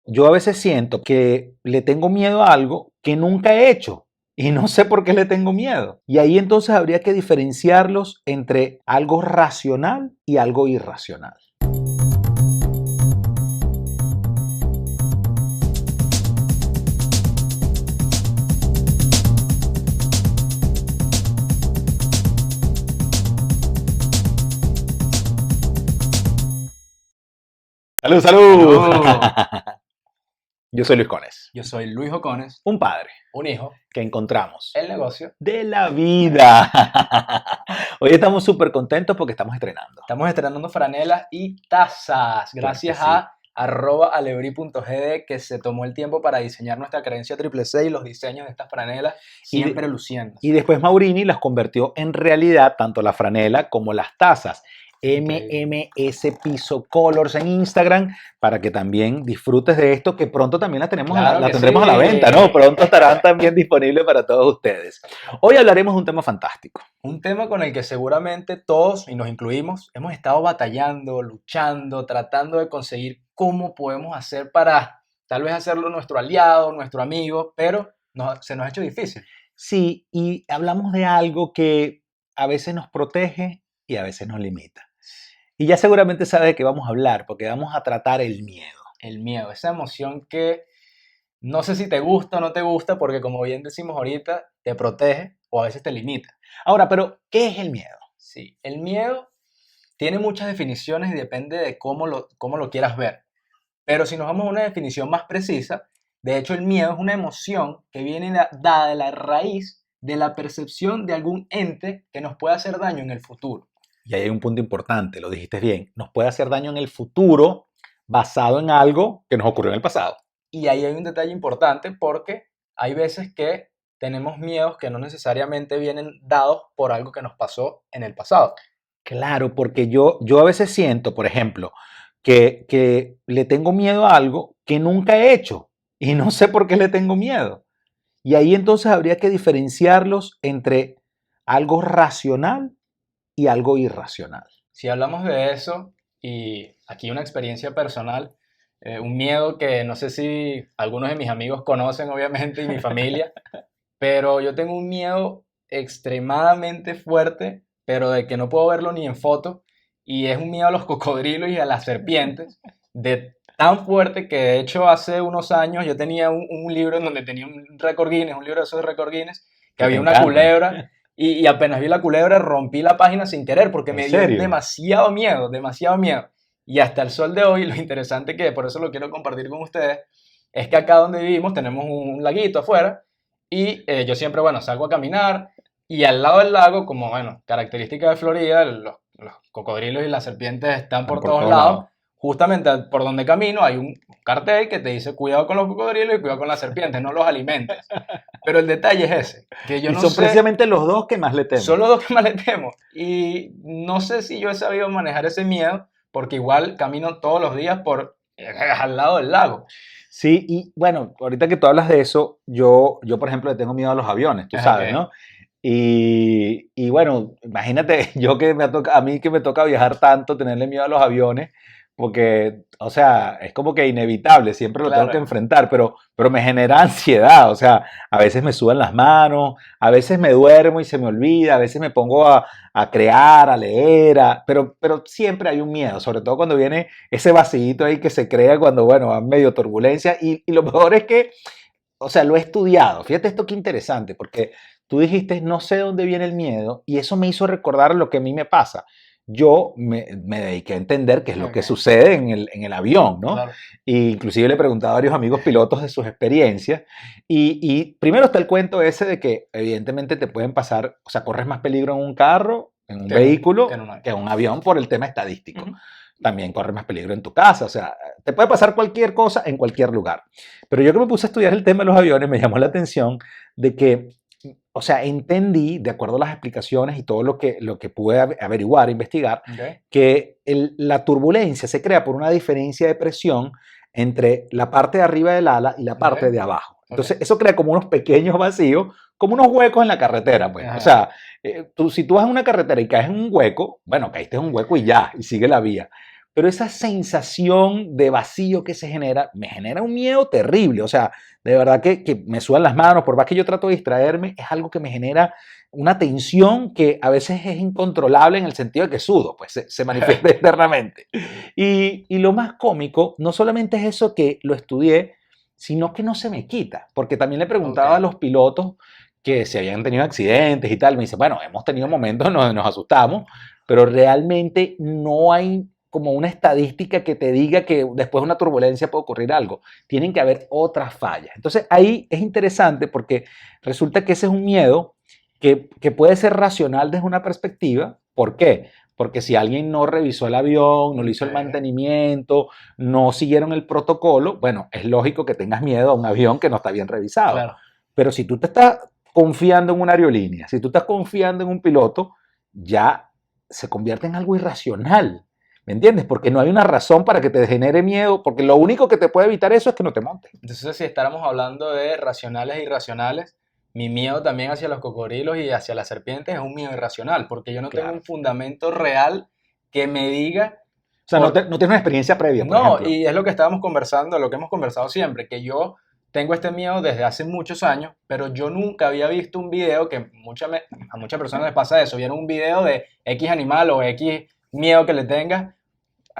yo a veces siento que le tengo miedo a algo que nunca he hecho y no sé por qué le tengo miedo. Y ahí entonces habría que diferenciarlos entre algo racional y algo irracional. ¡Salud, salud! Salud. Yo soy Luis Cones, Yo soy Luis Ocones, un padre un hijo, que encontramos el negocio. de la vida. Hoy estamos súper contentos porque estamos estrenando. Estamos estrenando franelas y tazas. Gracias Claro que a @alebri.gd que se tomó el tiempo para diseñar nuestra creencia triple C y los diseños de estas franelas siempre luciendo. Y después Maurini las convirtió en realidad, tanto la franela como las tazas. Increíble. MMS Piso Colors en Instagram para que también disfrutes de esto, que pronto también la Claro que tendremos sí. a la venta, ¿no? Pronto estarán también disponibles para todos ustedes. Hoy hablaremos de un tema fantástico. Un tema con el que seguramente todos, y nos incluimos, hemos estado batallando, luchando, tratando de conseguir cómo podemos hacer para tal vez hacerlo nuestro aliado, nuestro amigo, pero se nos ha hecho difícil. Sí, y hablamos de algo que a veces nos protege y a veces nos limita. Y ya seguramente sabes de qué vamos a hablar, porque vamos a tratar el miedo. El miedo, esa emoción que no sé si te gusta o no te gusta, porque como bien decimos ahorita, te protege o a veces te limita. Ahora, pero, ¿qué es el miedo? Sí, el miedo tiene muchas definiciones y depende de cómo lo quieras ver. Pero si nos vamos a una definición más precisa, de hecho el miedo es una emoción que viene dada de la raíz de la percepción de algún ente que nos puede hacer daño en el futuro. Y ahí hay un punto importante, lo dijiste bien, nos puede hacer daño en el futuro basado en algo que nos ocurrió en el pasado. Y ahí hay un detalle importante porque hay veces que tenemos miedos que no necesariamente vienen dados por algo que nos pasó en el pasado. Claro, porque yo a veces siento, por ejemplo, que le tengo miedo a algo que nunca he hecho y no sé por qué le tengo miedo. Y ahí entonces habría que diferenciarlos entre algo racional y algo irracional. Si hablamos de eso, y aquí una experiencia personal, un miedo que no sé si algunos de mis amigos conocen, obviamente, y mi familia, pero yo tengo un miedo extremadamente fuerte, pero de que no puedo verlo ni en foto, y es un miedo a los cocodrilos y a las serpientes, de tan fuerte que de hecho hace unos años yo tenía un libro en donde tenía un récord Guinness, un libro de esos récord Guinness, que Que te había una encantan. culebra, y apenas vi la culebra rompí la página sin querer porque ¿En me dio serio? demasiado miedo, demasiado miedo. Y hasta el sol de hoy, lo interesante que, por eso lo quiero compartir con ustedes, es que acá donde vivimos tenemos un laguito afuera, y yo siempre, bueno, salgo a caminar y al lado del lago, como, bueno, característica de Florida, los cocodrilos y las serpientes están por todos lados. Justamente por donde camino hay un cartel que te dice cuidado con los cocodrilos y cuidado con las serpientes, no los alimentes. Pero el detalle es ese, que yo Y no son sé, precisamente los dos que más le temo. son los dos que más le temo. Y no sé si yo he sabido manejar ese miedo, porque igual camino todos los días al lado del lago. Sí, y bueno, ahorita que tú hablas de eso, yo por ejemplo le tengo miedo a los aviones, tú sabes, Ok. ¿no? Y bueno, imagínate yo a mí que me toca viajar tanto, tenerle miedo a los aviones, porque, o sea, es como que inevitable, siempre lo tengo que Claro. enfrentar, pero me genera ansiedad, o sea, a veces me sudan las manos, a veces me duermo y se me olvida, a veces me pongo a crear, a leer, pero siempre hay un miedo, sobre todo cuando viene ese vacío ahí que se crea cuando, bueno, va medio turbulencia, y lo mejor es que, o sea, lo he estudiado. Fíjate esto qué interesante, porque tú dijiste, no sé dónde viene el miedo, y eso me hizo recordar lo que a mí me pasa. Yo me dediqué a entender qué es lo que Ok. sucede en el avión, ¿no? Claro. Y inclusive le preguntaba a varios amigos pilotos de sus experiencias. Y primero está el cuento ese de que evidentemente te pueden pasar, o sea, corres más peligro en un carro, en un vehículo, que en un avión por el tema estadístico. Uh-huh. También corres más peligro en tu casa, o sea, te puede pasar cualquier cosa en cualquier lugar. Pero yo que me puse a estudiar el tema de los aviones, me llamó la atención de que, o sea, entendí, de acuerdo a las explicaciones y todo lo que pude averiguar, investigar, Okay. que la turbulencia se crea por una diferencia de presión entre la parte de arriba del ala y la parte Ok. de abajo. Entonces, eso crea como unos pequeños vacíos, como unos huecos en la carretera, pues. Ajá. O sea, si tú vas en una carretera y caes en un hueco, bueno, caíste en un hueco y ya, y sigue la vía. pero esa sensación de vacío que se genera, me genera un miedo terrible. O sea, de verdad que me sudan las manos, por más que yo trato de distraerme, es algo que me genera una tensión que a veces es incontrolable en el sentido de que sudo, pues se manifiesta internamente. Y lo más cómico, no solamente es eso que lo estudié, sino que no se me quita, porque también le preguntaba a los pilotos que si habían tenido accidentes y tal, me dice, bueno, hemos tenido momentos donde nos asustamos, pero realmente no hay como una estadística que te diga que después de una turbulencia puede ocurrir algo. Tienen que haber otras fallas. Entonces ahí es interesante porque resulta que ese es un miedo que puede ser racional desde una perspectiva. ¿Por qué? Porque si alguien no revisó el avión, no le hizo el mantenimiento, no siguieron el protocolo, bueno, es lógico que tengas miedo a un avión que no está bien revisado. Claro. Pero si tú te estás confiando en una aerolínea, si tú estás confiando en un piloto, ya se convierte en algo irracional. ¿Me entiendes? Porque no hay una razón para que te genere miedo, porque lo único que te puede evitar eso es que no te montes. Entonces, si estáramos hablando de racionales e irracionales, mi miedo también hacia los cocodrilos y hacia las serpientes es un miedo irracional, porque yo no tengo un fundamento real que me diga... O sea, no tienes una experiencia previa, por ejemplo. Y es lo que estábamos conversando, lo que hemos conversado siempre, que yo tengo este miedo desde hace muchos años, pero yo nunca había visto un video, que a muchas personas les pasa eso, vieron un video de X animal o X miedo que le tenga.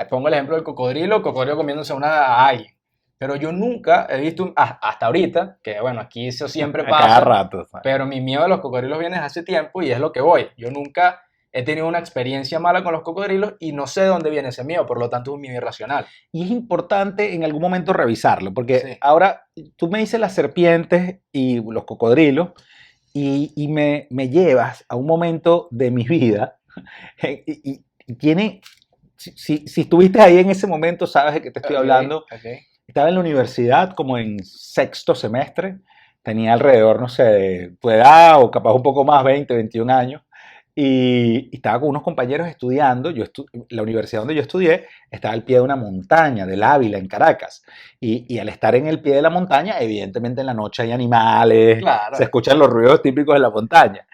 Pongo el ejemplo del cocodrilo comiéndose a alguien. Pero yo nunca he visto, hasta ahorita, que bueno, aquí eso siempre pasa. Cada rato. Pero mi miedo a los cocodrilos viene desde hace tiempo y es lo que voy. Yo nunca he tenido una experiencia mala con los cocodrilos y no sé de dónde viene ese miedo, por lo tanto es un miedo irracional. Y es importante en algún momento revisarlo, porque ahora tú me dices las serpientes y los cocodrilos y me llevas a un momento de mi vida y tiene... Si estuviste ahí en ese momento, sabes de qué te estoy hablando. Estaba en la universidad como en sexto semestre, tenía alrededor, no sé, de tu edad o capaz un poco más, 20, 21 años, y estaba con unos compañeros estudiando. La universidad donde yo estudié estaba al pie de una montaña, del Ávila, en Caracas, y al estar en el pie de la montaña, evidentemente en la noche hay animales, claro, se escuchan los ruidos típicos de la montaña,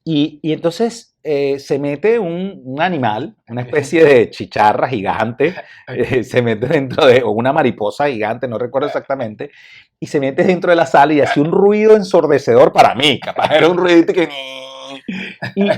y entonces se mete un animal, una especie de chicharra gigante, se mete dentro o una mariposa gigante, no recuerdo exactamente, y se mete dentro de la sala y hace un ruido ensordecedor para mí, capaz era un ruidito que...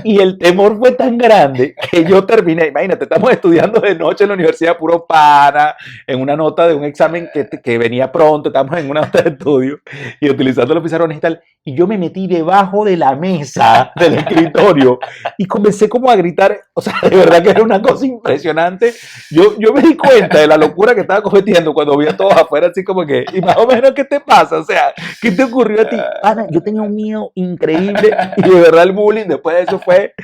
Y el temor fue tan grande que yo terminé, imagínate, estamos estudiando de noche en la universidad, puro pana, en una nota de un examen que venía pronto, estamos en una nota de estudio y utilizando los pizarrones y tal, y yo me metí debajo de la mesa del escritorio y comencé como a gritar, o sea, de verdad que era una cosa impresionante. Yo me di cuenta de la locura que estaba cometiendo cuando vi a todos afuera, así como que, y más o menos, ¿qué te pasa? O sea, ¿qué te ocurrió a ti? Pana, yo tenía un miedo increíble y de verdad el bullying después de eso fue,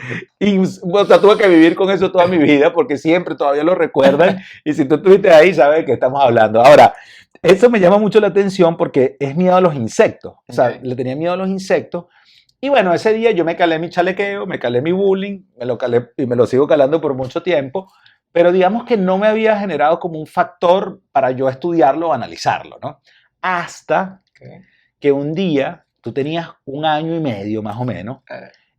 o sea, tuve que vivir con eso toda mi vida porque siempre todavía lo recuerdan y si tú estuviste ahí sabes de qué estamos hablando. Ahora, eso me llama mucho la atención porque es miedo a los insectos, o sea, le tenía miedo a los insectos y bueno, ese día yo me calé mi chalequeo, me calé mi bullying, me lo calé y me lo sigo calando por mucho tiempo, pero digamos que no me había generado como un factor para yo estudiarlo o analizarlo, ¿no? Hasta que un día, tú tenías 1 año y medio más o menos,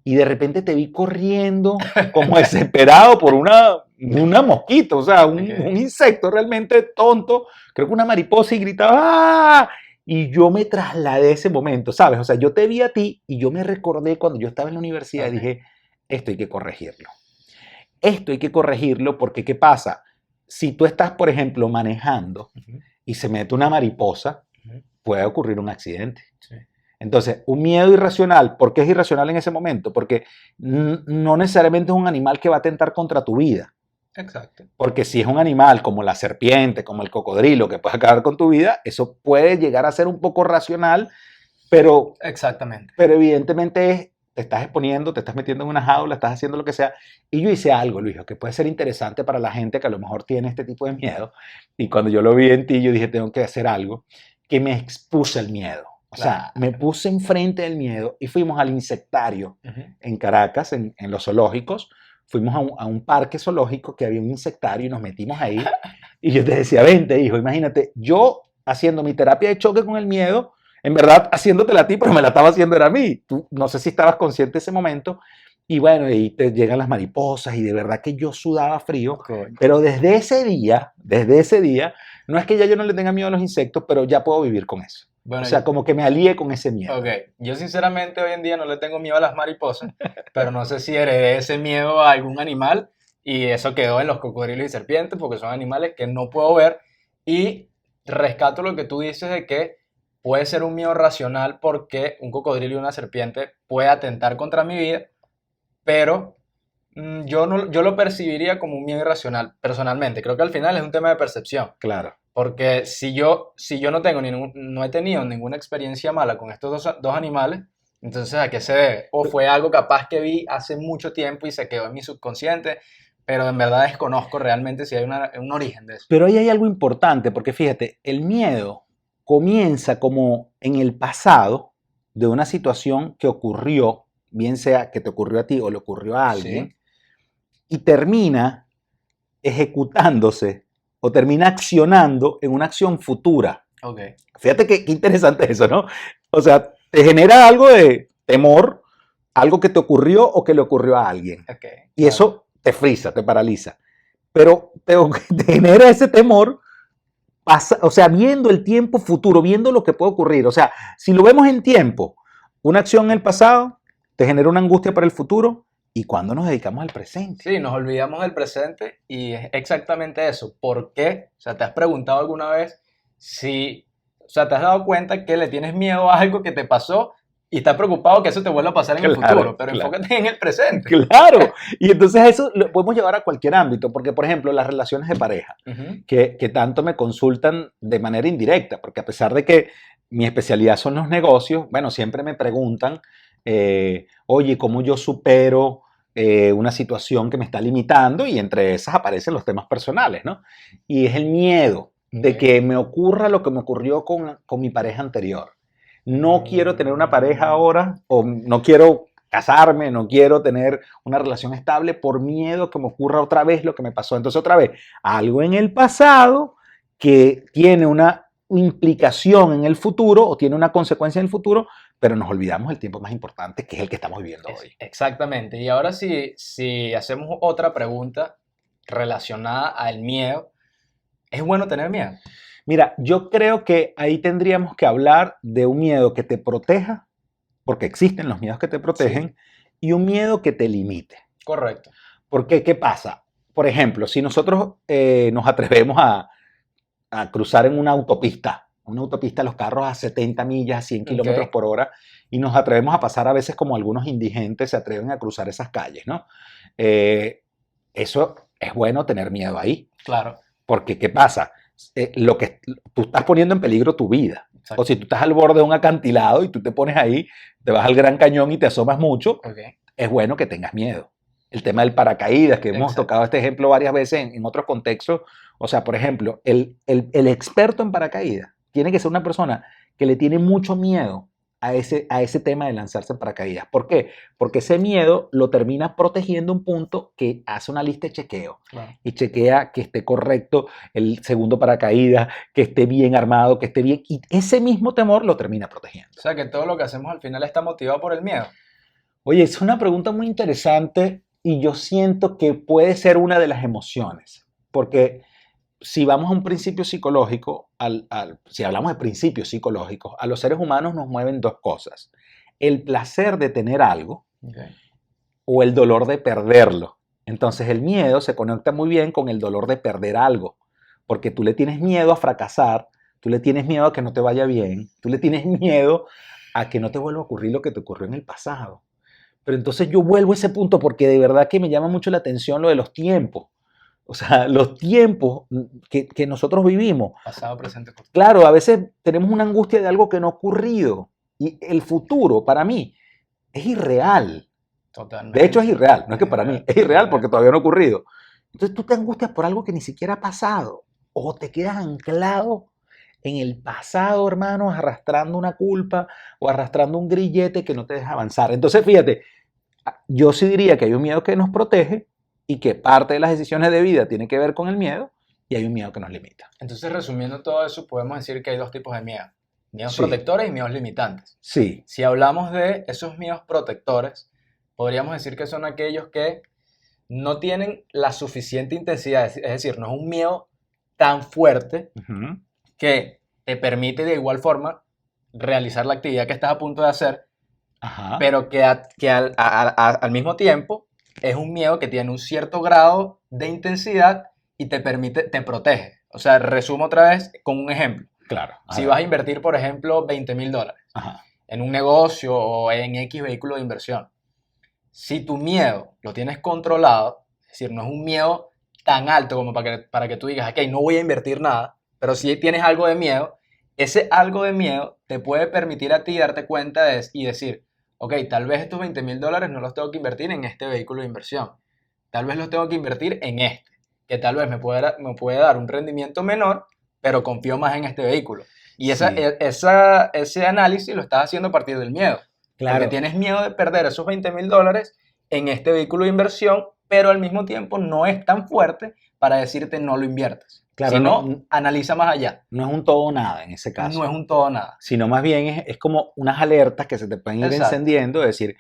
y de repente te vi corriendo como desesperado por una mosquita, o sea, un insecto realmente tonto, creo que una mariposa, y gritaba ¡ah! Y yo me trasladé a ese momento, ¿sabes? O sea, yo te vi a ti y yo me recordé cuando yo estaba en la universidad y dije, esto hay que corregirlo. Esto hay que corregirlo porque, ¿qué pasa? Si tú estás, por ejemplo, manejando y se mete una mariposa, puede ocurrir un accidente. Sí. Entonces, un miedo irracional, ¿por qué es irracional en ese momento? Porque no necesariamente es un animal que va a atentar contra tu vida. Exacto. Porque si es un animal como la serpiente, como el cocodrilo, que puede acabar con tu vida, eso puede llegar a ser un poco racional, pero... Exactamente. Pero evidentemente te estás exponiendo, te estás metiendo en una jaula, estás haciendo lo que sea. Y yo hice algo, Luis, que puede ser interesante para la gente que a lo mejor tiene este tipo de miedo. Y cuando yo lo vi en ti, yo dije, tengo que hacer algo, que me expuse el miedo. O sea, me puse enfrente del miedo y fuimos al insectario en Caracas, en los zoológicos. Fuimos a un parque zoológico que había un insectario y nos metimos ahí. Y yo te decía, vente, hijo, imagínate, yo haciendo mi terapia de choque con el miedo, en verdad haciéndotela a ti, pero me la estaba haciendo era a mí. Tú no sé si estabas consciente de ese momento. Y bueno, y te llegan las mariposas y de verdad que yo sudaba frío, Coño. pero desde ese día, no es que ya yo no le tenga miedo a los insectos, pero ya puedo vivir con eso. O Bueno, sea, como que me alié con ese miedo. ok, yo sinceramente hoy en día no le tengo miedo a las mariposas, pero no sé si heredé ese miedo a algún animal y eso quedó en los cocodrilos y serpientes porque son animales que no puedo ver y rescato lo que tú dices de que puede ser un miedo racional porque un cocodrilo y una serpiente puede atentar contra mi vida, pero yo, no, yo lo percibiría como un miedo irracional personalmente. Creo que al final es un tema de percepción. Claro. Porque si yo no tengo no he tenido ninguna experiencia mala con estos dos animales, entonces ¿a qué se debe? O fue algo capaz que vi hace mucho tiempo y se quedó en mi subconsciente, pero en verdad desconozco realmente si hay un origen de eso. Pero ahí hay algo importante, porque fíjate, el miedo comienza como en el pasado de una situación que ocurrió, bien sea que te ocurrió a ti o le ocurrió a alguien, Sí, y termina ejecutándose o termina accionando en una acción futura. ok, Fíjate qué interesante eso, ¿no? O sea, te genera algo de temor, algo que te ocurrió o que le ocurrió a alguien. ok, Y claro. eso te frisa, te paraliza. Pero te genera ese temor, o sea, viendo el tiempo futuro, viendo lo que puede ocurrir. O sea, si lo vemos en tiempo, una acción en el pasado te genera una angustia para el futuro y cuando nos dedicamos al presente. Sí, nos olvidamos del presente y es exactamente eso. ¿Por qué? O sea, ¿te has preguntado alguna vez si, o sea, te has dado cuenta que le tienes miedo a algo que te pasó y estás preocupado que eso te vuelva a pasar en el futuro? Claro, Pero claro. enfócate en el presente. Claro, y entonces eso lo podemos llevar a cualquier ámbito, porque por ejemplo las relaciones de pareja, Ujú, que tanto me consultan de manera indirecta, porque a pesar de que mi especialidad son los negocios, bueno, siempre me preguntan, oye, ¿cómo yo supero una situación que me está limitando? Y entre esas aparecen los temas personales, ¿no? Y es el miedo de ok. que me ocurra lo que me ocurrió con mi pareja anterior. No quiero tener una pareja ahora, o no quiero casarme, no quiero tener una relación estable por miedo que me ocurra otra vez lo que me pasó. Entonces, otra vez, algo en el pasado que tiene una implicación en el futuro o tiene una consecuencia en el futuro, pero nos olvidamos del tiempo más importante, que es el que estamos viviendo hoy. Exactamente. Y ahora si hacemos otra pregunta relacionada al miedo, ¿es bueno tener miedo? Mira, yo creo que ahí tendríamos que hablar de un miedo que te proteja, porque existen los miedos que te Sí, protegen, y un miedo que te limite. correcto. Porque, ¿qué pasa? Por ejemplo, si nosotros nos atrevemos a cruzar en una autopista los carros a 70 millas, a 100 Ok, kilómetros por hora, y nos atrevemos a pasar a veces como algunos indigentes se atreven a cruzar esas calles, ¿no? Eh, Eso es bueno tener miedo ahí, claro, porque ¿qué pasa? Lo que tú estás poniendo en peligro tu vida. O exacto. si tú estás al borde de un acantilado y tú te pones ahí, te vas al Gran Cañón y te asomas mucho, Ok, es bueno que tengas miedo. El tema del paracaídas, que hemos exacto. tocado este ejemplo varias veces en otros contextos. O sea, por ejemplo, el experto en paracaídas tiene que ser una persona que le tiene mucho miedo a ese tema de lanzarse en paracaídas. ¿Por qué? Porque ese miedo lo termina protegiendo un punto que hace una lista de chequeo Claro. y chequea que esté correcto el segundo paracaídas, que esté bien armado, que esté bien. Y ese mismo temor lo termina protegiendo. O sea que todo lo que hacemos al final está motivado por el miedo. Oye, es una pregunta muy interesante y yo siento que puede ser una de las emociones, porque si vamos a un principio psicológico, si hablamos de principios psicológicos, a los seres humanos nos mueven dos cosas, el placer de tener algo Ok, o el dolor de perderlo. Entonces el miedo se conecta muy bien con el dolor de perder algo, porque tú le tienes miedo a fracasar, tú le tienes miedo a que no te vaya bien, tú le tienes miedo a que no te vuelva a ocurrir lo que te ocurrió en el pasado. Pero entonces yo vuelvo a ese punto porque de verdad que me llama mucho la atención lo de los tiempos. O sea, los tiempos que nosotros vivimos. pasado, presente, futuro. Claro, a veces tenemos una angustia de algo que no ha ocurrido. Y el futuro, para mí, es irreal. De hecho, es Totalmente. irreal. No es Es que para mí, irreal, es es irreal porque irreal. todavía no ha ocurrido. Entonces tú te angustias por algo que ni siquiera ha pasado. O te quedas anclado en el pasado, hermano, arrastrando una culpa o arrastrando un grillete que no te deja avanzar. Entonces, fíjate, yo sí diría que hay un miedo que nos protege y que parte de las decisiones de vida tiene que ver con el miedo y hay un miedo que nos limita. Entonces, resumiendo todo eso, podemos decir que hay dos tipos de miedo. Miedos Sí, protectores y miedos limitantes. sí, Si hablamos de esos miedos protectores, podríamos decir que son aquellos que no tienen la suficiente intensidad, es decir, no es un miedo tan fuerte Ujú. que te permite de igual forma realizar la actividad que estás a punto de hacer, Ajá. pero al mismo tiempo es un miedo que tiene un cierto grado de intensidad y te permite, te protege. O sea, resumo otra vez con un ejemplo. Claro. A Si ver. vas a invertir, por ejemplo, $20,000 Ajá. en un negocio o en X vehículo de inversión, si tu miedo lo tienes controlado, es decir, no es un miedo tan alto como para que tú digas, ok, no voy a invertir nada, pero si tienes algo de miedo, ese algo de miedo te puede permitir a ti darte cuenta y decir, ok, tal vez estos $20,000 no los tengo que invertir en este vehículo de inversión, tal vez los tengo que invertir en este, que tal vez me puede dar un rendimiento menor, pero confío más en este vehículo. Y Sí. ese análisis lo estás haciendo a partir del miedo. Porque Claro. tienes miedo de perder esos $20,000 en este vehículo de inversión, pero al mismo tiempo no es tan fuerte para decirte no lo inviertas. Claro, no, Sino, analiza más allá. no es un todo o nada en ese No es caso, un todo o nada. sino más bien es como unas alertas que se te pueden ir Exacto. encendiendo, es decir,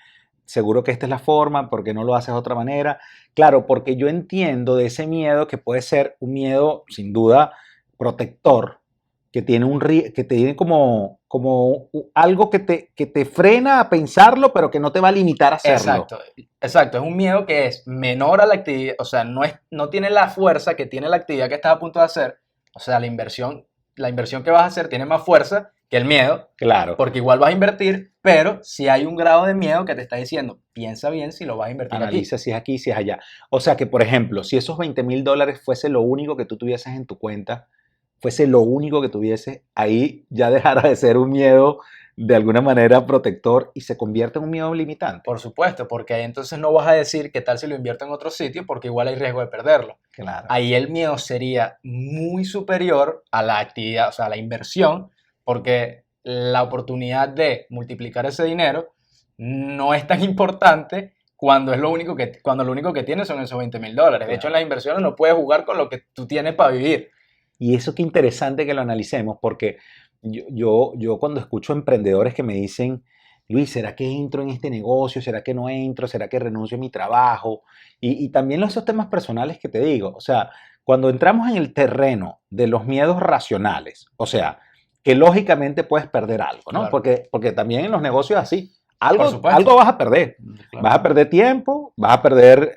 seguro que esta es la forma, ¿por qué no lo haces de otra manera? Claro, porque yo entiendo de ese miedo que puede ser un miedo, sin duda, protector, que tiene, que te tiene como algo que te frena a pensarlo, pero que no te va a limitar a hacerlo. Exacto. Exacto. Es un miedo que es menor a la actividad, o sea, no tiene la fuerza que tiene la actividad que estás a punto de hacer. O sea, la inversión que vas a hacer tiene más fuerza que el miedo, Claro, porque igual vas a invertir, pero si hay un grado de miedo que te está diciendo, piensa bien si lo vas a invertir aquí. analiza si es aquí, si es allá. O sea que, por ejemplo, si esos $20,000 fuese lo único que tú tuvieses en tu cuenta, fuese lo único que tuviese, ahí ya dejara de ser un miedo de alguna manera protector y se convierte en un miedo limitante. Por supuesto, porque ahí entonces no vas a decir qué tal si lo invierto en otro sitio, porque igual hay riesgo de perderlo. Claro. Ahí el miedo sería muy superior a la actividad, o sea, a la inversión, porque la oportunidad de multiplicar ese dinero no es tan importante cuando lo único que tienes son esos $20,000. De hecho, en Claro. las inversiones no puedes jugar con lo que tú tienes para vivir. Y eso qué interesante que lo analicemos, porque yo cuando escucho emprendedores que me dicen, Luis, ¿será que entro en este negocio? ¿Será que no entro? ¿Será que renuncio a mi trabajo? Y también esos temas personales que te digo, o sea, cuando entramos en el terreno de los miedos racionales, o sea, que lógicamente puedes perder algo, ¿no? Claro, Porque también en los negocios así, por algo supuesto. vas a perder. Claro. Vas a perder tiempo, vas a perder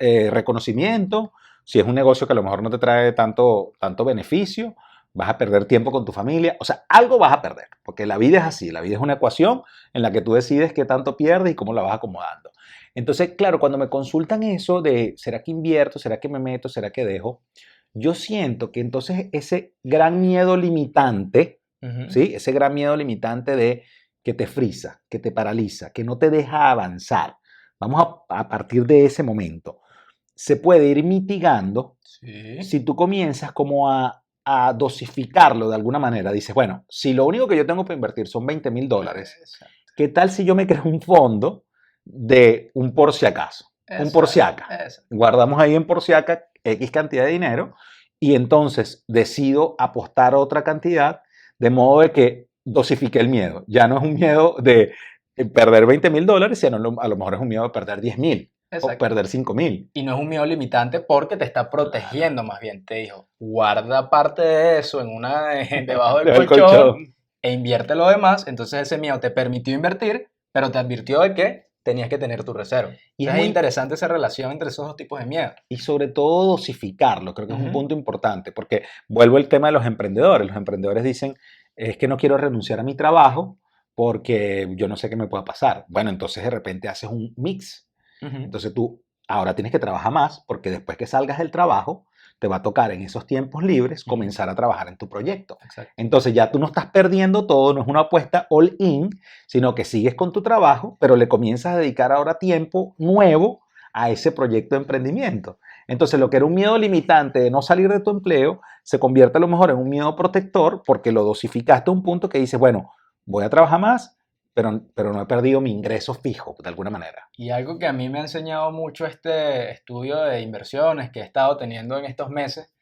reconocimiento, si es un negocio que a lo mejor no te trae tanto beneficio, vas a perder tiempo con tu familia, o sea, algo vas a perder, porque la vida es así, la vida es una ecuación en la que tú decides qué tanto pierdes y cómo la vas acomodando. Entonces, claro, cuando me consultan eso de, ¿será que invierto? ¿Será que me meto? ¿Será que dejo? Yo siento que entonces ese gran miedo limitante, Ujú. ¿sí? Ese gran miedo limitante de que te frisa, que te paraliza, que no te deja avanzar. Vamos a partir de ese momento se puede ir mitigando Sí. si tú comienzas como a dosificarlo de alguna manera. Dices, bueno, si lo único que yo tengo para invertir son $20,000, Exacto. ¿qué tal si yo me creo un fondo de un por si acaso? Un por si Exacto. acá. Exacto. Guardamos ahí en por si acá X cantidad de dinero y entonces decido apostar otra cantidad de modo de que dosifique el miedo. Ya no es un miedo de perder $20,000, sino a lo mejor es un miedo de perder 10,000 o Exacto. perder 5,000. Y no es un miedo limitante porque te está Claro. protegiendo más bien. Te dijo, guarda parte de eso debajo del Dejo el colchón colchón. e invierte lo demás. Entonces ese miedo te permitió invertir, pero te advirtió de que tenías que tener tu reserva. Y es Entonces es muy, interesante esa relación entre esos dos tipos de miedo. y sobre todo dosificarlo, creo que es un Ujú. punto importante, porque vuelvo al tema de los emprendedores. Los emprendedores dicen, es que no quiero renunciar a mi trabajo porque yo no sé qué me pueda pasar. Bueno, entonces de repente haces un mix. Ujú. Entonces tú ahora tienes que trabajar más porque después que salgas del trabajo, te va a tocar en esos tiempos libres Ujú. comenzar a trabajar en tu proyecto. Exacto. Entonces ya tú no estás perdiendo todo, no es una apuesta all in, sino que sigues con tu trabajo, pero le comienzas a dedicar ahora tiempo nuevo a ese proyecto de emprendimiento. Entonces lo que era un miedo limitante de no salir de tu empleo se convierte a lo mejor en un miedo protector porque lo dosificaste a un punto que dices, bueno, voy a trabajar más, pero no he perdido mi ingreso fijo de alguna manera. Y algo que a mí me ha enseñado mucho este estudio de inversiones que he estado teniendo en estos meses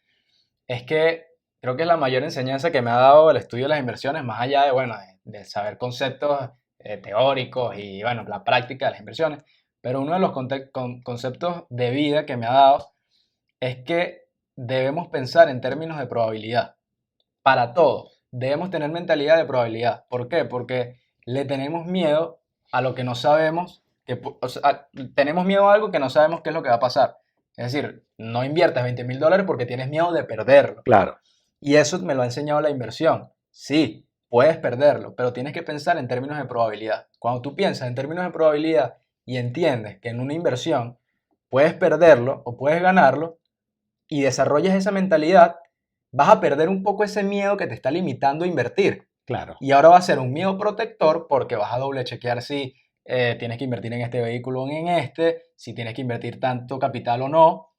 es que creo que la mayor enseñanza que me ha dado el estudio de las inversiones, más allá de, bueno, de saber conceptos teóricos y, bueno, la práctica de las inversiones, pero uno de los conceptos de vida que me ha dado es que debemos pensar en términos de probabilidad. Para todo, debemos tener mentalidad de probabilidad. ¿Por qué? Porque le tenemos miedo a lo que no sabemos, o sea, tenemos miedo a algo que no sabemos qué es lo que va a pasar. Es decir, no inviertas $20,000 porque tienes miedo de perderlo. Claro. Y eso me lo ha enseñado la inversión. Sí, puedes perderlo, pero tienes que pensar en términos de probabilidad. Cuando tú piensas en términos de probabilidad y entiendes que en una inversión puedes perderlo o puedes ganarlo y desarrollas esa mentalidad, vas a perder un poco ese miedo que te está limitando a invertir. Claro. Y ahora va a ser un miedo protector porque vas a doble chequear si tienes que invertir en este vehículo o en este, si tienes que invertir tanto capital o no.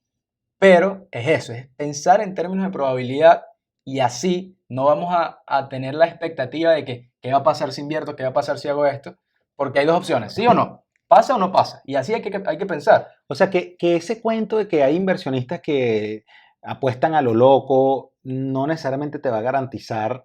Pero es eso, es pensar en términos de probabilidad y así no vamos a tener la expectativa de que qué va a pasar si invierto, qué va a pasar si hago esto, porque hay dos opciones, sí o no, pasa o no pasa. Y así hay que pensar. O sea, que ese cuento de que hay inversionistas que apuestan a lo loco no necesariamente te va a garantizar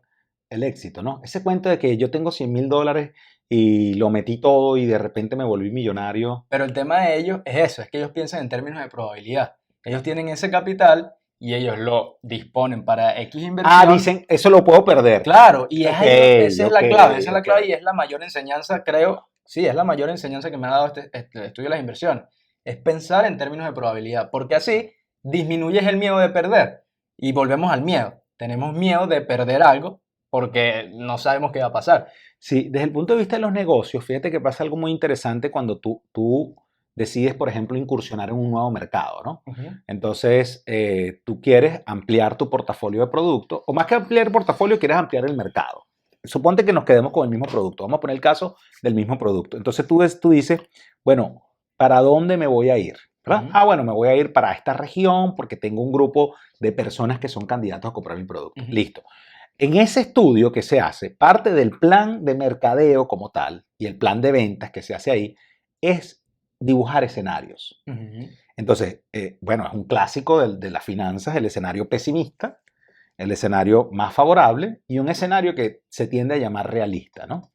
el éxito, ¿no? Ese cuento de que yo tengo $100,000 y lo metí todo y de repente me volví millonario. Pero el tema de ellos es eso, es que ellos piensan en términos de probabilidad. Ellos tienen ese capital y ellos lo disponen para X Ah, inversión. dicen, eso lo puedo perder. Claro, y es Ok, ahí, esa es la ok, clave, esa es la ok. clave y es la mayor enseñanza, creo, sí, es la mayor enseñanza que me ha dado este estudio de las inversiones. Es pensar en términos de probabilidad, porque así disminuyes el miedo de perder. Y volvemos al miedo. Tenemos miedo de perder algo porque no sabemos qué va a pasar. Sí, desde el punto de vista de los negocios, fíjate que pasa algo muy interesante cuando tú decides, por ejemplo, incursionar en un nuevo mercado, ¿no? Ujú. Entonces, tú quieres ampliar tu portafolio de productos, o más que ampliar el portafolio, quieres ampliar el mercado. Suponte que nos quedemos con el mismo producto. Vamos a poner el caso del mismo producto. Entonces, tú dices, bueno, ¿para dónde me voy a ir? ¿Verdad? Ujú. Ah, bueno, me voy a ir para esta región porque tengo un grupo de personas que son candidatos a comprar mi producto. Ujú. Listo. En ese estudio que se hace, parte del plan de mercadeo como tal y el plan de ventas que se hace ahí es dibujar escenarios. Ujú. Entonces, bueno, es un clásico de las finanzas, el escenario pesimista, el escenario más favorable y un escenario que se tiende a llamar realista, ¿no?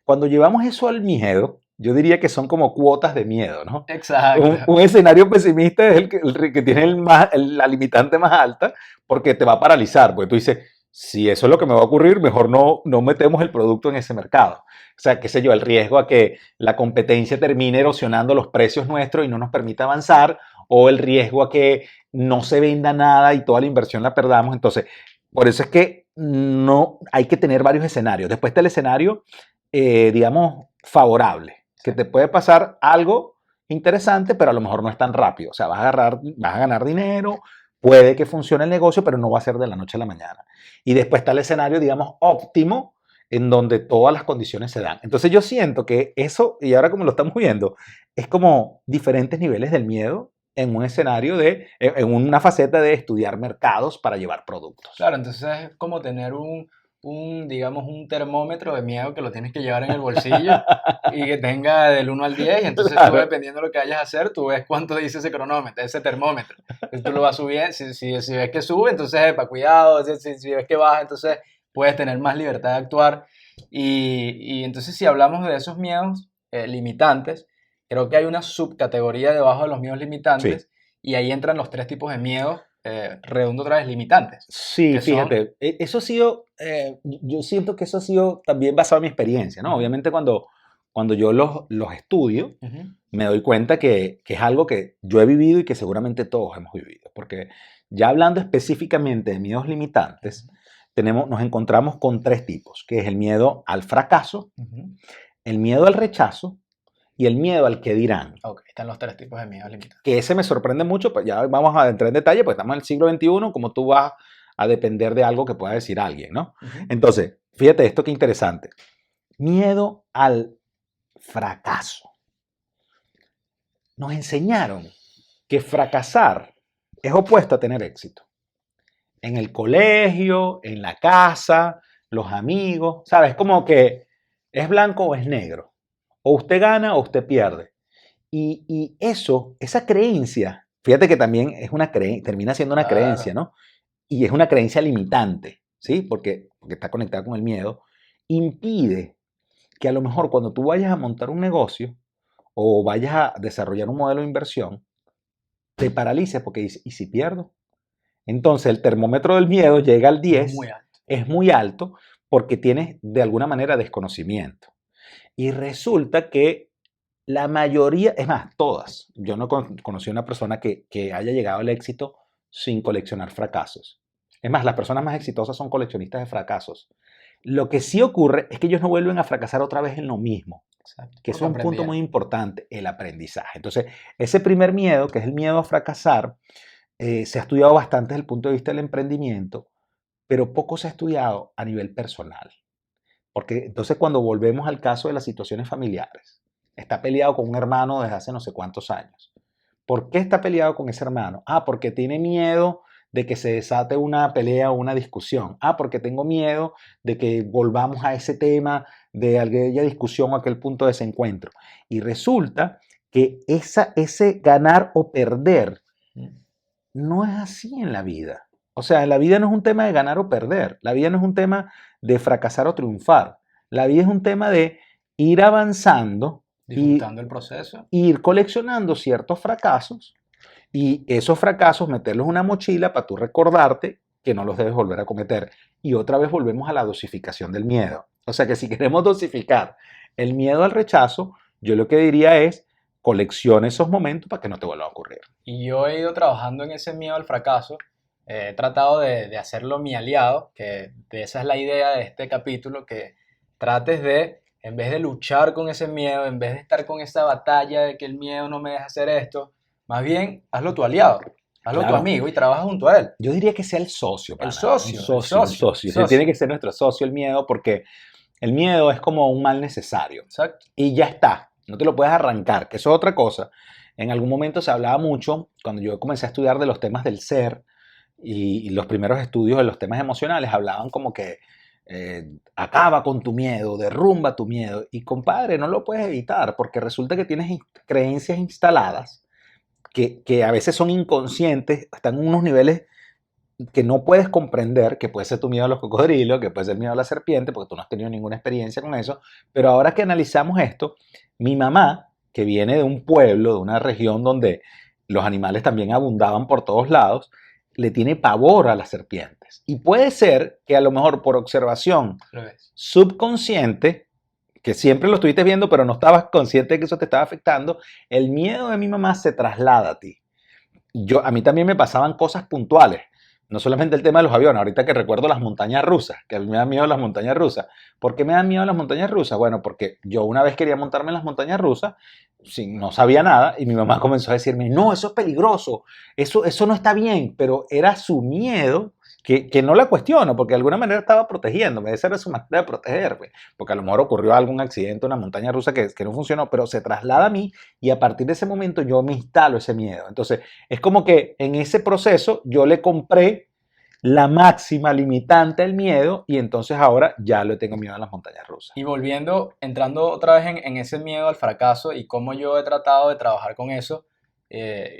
Cuando llevamos eso al miedo, yo diría que son como cuotas de miedo, ¿no? Exacto. Un escenario pesimista es el que tiene la limitante más alta porque te va a paralizar, porque tú dices, si eso es lo que me va a ocurrir, mejor no metemos el producto en ese mercado. O sea, qué sé yo, el riesgo a que la competencia termine erosionando los precios nuestros y no nos permita avanzar, o el riesgo a que no se venda nada y toda la inversión la perdamos. Entonces, por eso es que no hay que tener varios escenarios. Después está el escenario, digamos, favorable, que te puede pasar algo interesante, pero a lo mejor no es tan rápido. O sea, vas a ganar dinero, puede que funcione el negocio, pero no va a ser de la noche a la mañana. Y después está el escenario, digamos, óptimo, en donde todas las condiciones se dan. Entonces yo siento que eso, y ahora como lo estamos viendo, es como diferentes niveles del miedo en un escenario en una faceta de estudiar mercados para llevar productos. Claro, entonces es como tener digamos, un termómetro de miedo que lo tienes que llevar en el bolsillo y que tenga del 1 al 10 y entonces tú, Claro. dependiendo de lo que vayas a hacer, tú ves cuánto dice ese cronómetro, ese termómetro. Entonces tú lo vas subiendo, si ves que sube, entonces, para cuidado, si ves que baja, entonces puedes tener más libertad de actuar. Y entonces si hablamos de esos miedos limitantes, creo que hay una subcategoría debajo de los miedos Sí. limitantes y ahí entran los tres tipos de miedos, redondo otra vez, limitantes, Sí, que son... fíjate, eso ha sido, yo siento que eso ha sido también basado en mi experiencia, ¿no? Ujú, Obviamente cuando yo los estudio, ujú, me doy cuenta que es algo que yo he vivido y que seguramente todos hemos vivido, porque ya hablando específicamente de miedos limitantes, nos encontramos con tres tipos, que es el miedo al fracaso, ujú. el miedo al rechazo y el miedo al que dirán. Ok, están los tres tipos de miedos limitantes. Que ese me sorprende mucho, pues ya vamos a entrar en detalle, pues estamos en el siglo XXI, como tú vas a depender de algo que pueda decir alguien, ¿no? Ujú. Entonces, fíjate esto qué interesante. Miedo al fracaso. Nos enseñaron que fracasar es opuesto a tener éxito. En el colegio, en la casa, los amigos, ¿sabes? Como que es blanco o es negro. O usted gana o usted pierde. Y esa creencia, fíjate que también termina siendo una creencia, Claro. ¿no? Y es una creencia limitante, ¿sí? Porque está conectada con el miedo, impide que a lo mejor cuando tú vayas a montar un negocio o vayas a desarrollar un modelo de inversión, te paralices porque dices, ¿y si pierdo? Entonces el termómetro del miedo llega al 10, Muy alto. es muy alto porque tienes de alguna manera desconocimiento. Y resulta que la mayoría, es más, todas, yo no conocí a una persona que haya llegado al éxito sin coleccionar fracasos. Es más, las personas más exitosas son coleccionistas de fracasos. Lo que sí ocurre es que ellos no vuelven a fracasar otra vez en lo mismo, Exacto. que eso Porque es un punto muy aprendían. importante, el aprendizaje. Entonces, ese primer miedo, que es el miedo a fracasar, se ha estudiado bastante desde el punto de vista del emprendimiento, pero poco se ha estudiado a nivel personal. Porque entonces cuando volvemos al caso de las situaciones familiares, está peleado con un hermano desde hace no sé cuántos años. ¿Por qué está peleado con ese hermano? Ah, porque tiene miedo de que se desate una pelea o una discusión. Ah, porque tengo miedo de que volvamos a ese tema de aquella discusión o aquel punto de desencuentro. Y resulta que ese ganar o perder no es así en la vida. O sea, la vida no es un tema de ganar o perder. La vida no es un tema de fracasar o triunfar. La vida es un tema de ir avanzando y Disfrutando el proceso. ir coleccionando ciertos fracasos y esos fracasos meterlos en una mochila para tú recordarte que no los debes volver a cometer. Y otra vez volvemos a la dosificación del miedo. O sea que si queremos dosificar el miedo al rechazo, yo lo que diría es colecciona esos momentos para que no te vuelvan a ocurrir. Y yo he ido trabajando en ese miedo al fracaso. He tratado de hacerlo mi aliado, que de esa es la idea de este capítulo, que trates de, en vez de luchar con ese miedo, en vez de estar con esa batalla de que el miedo no me deja hacer esto, más bien hazlo tu aliado, hazlo tu Claro, amigo y trabaja junto a él. yo diría que sea el socio, El pana. Un socio, el socio, un socio, el socio. Ese tiene socio. que ser nuestro socio el miedo porque el miedo es como un mal necesario. Exacto. Y ya está. No te lo puedes arrancar, que eso es otra cosa. En algún momento se hablaba mucho, cuando yo comencé a estudiar de los temas del ser y los primeros estudios de los temas emocionales, hablaban como que acaba con tu miedo, derrumba tu miedo. Y compadre, no lo puedes evitar porque resulta que tienes creencias instaladas que a veces son inconscientes, están en unos niveles que no puedes comprender, que puede ser tu miedo a los cocodrilos, que puede ser miedo a la serpiente, porque tú no has tenido ninguna experiencia con eso, pero ahora que analizamos esto, mi mamá, que viene de un pueblo, de una región donde los animales también abundaban por todos lados, le tiene pavor a las serpientes. Y puede ser que a lo mejor por observación Lo ves. subconsciente, que siempre lo estuviste viendo, pero no estabas consciente de que eso te estaba afectando, el miedo de mi mamá se traslada a ti. A mí también me pasaban cosas puntuales. No solamente el tema de los aviones, ahorita que recuerdo las montañas rusas, que a mí me dan miedo las montañas rusas. ¿Por qué me dan miedo las montañas rusas? Bueno, porque yo una vez quería montarme en las montañas rusas, no sabía nada, y mi mamá comenzó a decirme, no, eso es peligroso, eso no está bien, pero era su miedo, que no la cuestiono, porque de alguna manera estaba protegiéndome, esa era su manera de protegerme, porque a lo mejor ocurrió algún accidente, una montaña rusa que no funcionó, pero se traslada a mí y a partir de ese momento yo me instalo ese miedo. Entonces, es como que en ese proceso yo le compré la máxima limitante al miedo y entonces ahora ya le tengo miedo a las montañas rusas. Y volviendo, entrando otra vez en ese miedo al fracaso y cómo yo he tratado de trabajar con eso,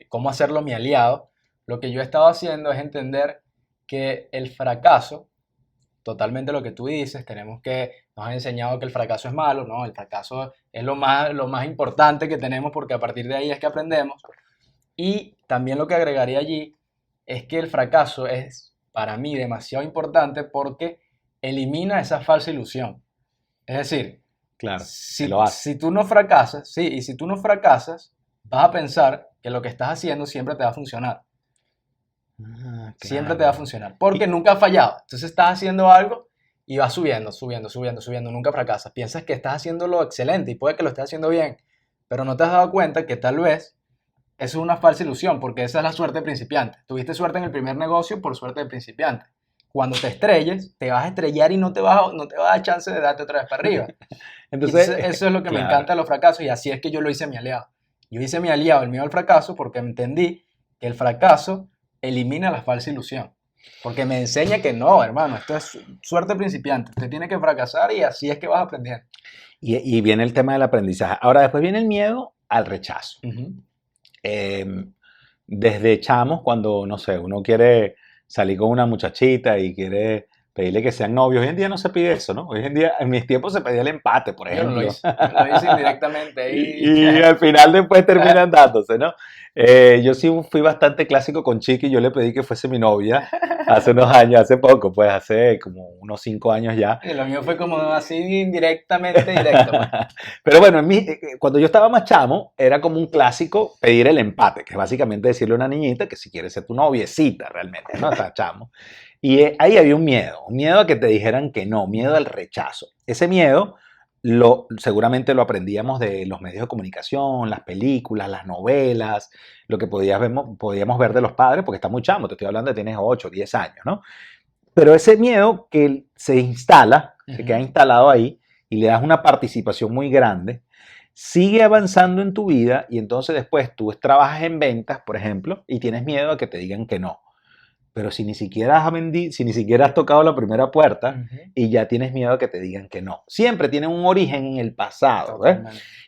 cómo hacerlo mi aliado, lo que yo he estado haciendo es entender que el fracaso, totalmente lo que tú dices, nos han enseñado que el fracaso es malo, ¿no? El fracaso es lo más importante que tenemos porque a partir de ahí es que aprendemos. Y también lo que agregaría allí es que el fracaso es para mí demasiado importante porque elimina esa falsa ilusión. Es decir, Claro, te lo hace. si tú no fracasas, sí, y si tú no fracasas, vas a pensar que lo que estás haciendo siempre te va a funcionar. Siempre te va a Claro. funcionar. Porque Y, nunca has fallado. Entonces estás haciendo algo y vas subiendo, subiendo, subiendo, subiendo. Nunca fracasas. Piensas que estás haciéndolo excelente y puede que lo estés haciendo bien, pero no te has dado cuenta que tal vez eso es una falsa ilusión, porque esa es la suerte de principiante. Tuviste suerte en el primer negocio por suerte de principiante. Cuando te estrelles, te vas a estrellar y no te va a dar chance de darte otra vez para arriba. Y entonces, entonces eso es lo que me claro. encanta de los fracasos y así es que yo lo hice mi aliado. Yo hice mi aliado el miedo al fracaso porque entendí que el fracaso elimina la falsa ilusión. Porque me enseña que no, hermano, esto es suerte de principiante. Usted tiene que fracasar y así es que vas aprendiendo. Y viene el tema del aprendizaje. Ahora, después viene el miedo al rechazo. Ujú. Desde chamos, cuando, no sé, uno quiere salir con una muchachita y quiere pedirle que sean novios. Hoy en día no se pide eso, ¿no? Hoy en día, en mis tiempos se pedía el empate, por Yo no lo ejemplo. hice. Lo hice indirectamente ahí. Y al final después terminan dándose, ¿no? Yo sí fui bastante clásico con Chiqui, yo le pedí que fuese mi novia hace unos años, hace poco, pues hace como unos 5 años ya. Y lo mío fue como así indirectamente directo, pues. Pero bueno, cuando yo estaba más chamo, era como un clásico pedir el empate, que es básicamente decirle a una niñita que si quiere ser tu noviecita realmente, ¿no? Está chamo. Y ahí había un miedo a que te dijeran que no, miedo al rechazo. Ese miedo seguramente lo aprendíamos de los medios de comunicación, las películas, las novelas, lo que podíamos ver de los padres, porque está muy chamo, te estoy hablando de tienes 8, 10 años, ¿no? Pero ese miedo que se instala, se queda instalado ahí y le das una participación muy grande, sigue avanzando en tu vida y entonces después tú trabajas en ventas, por ejemplo, y tienes miedo a que te digan que no. Pero si ni siquiera has vendido, si ni siquiera has tocado la primera puerta y ya tienes miedo a que te digan que no. Siempre tiene un origen en el pasado.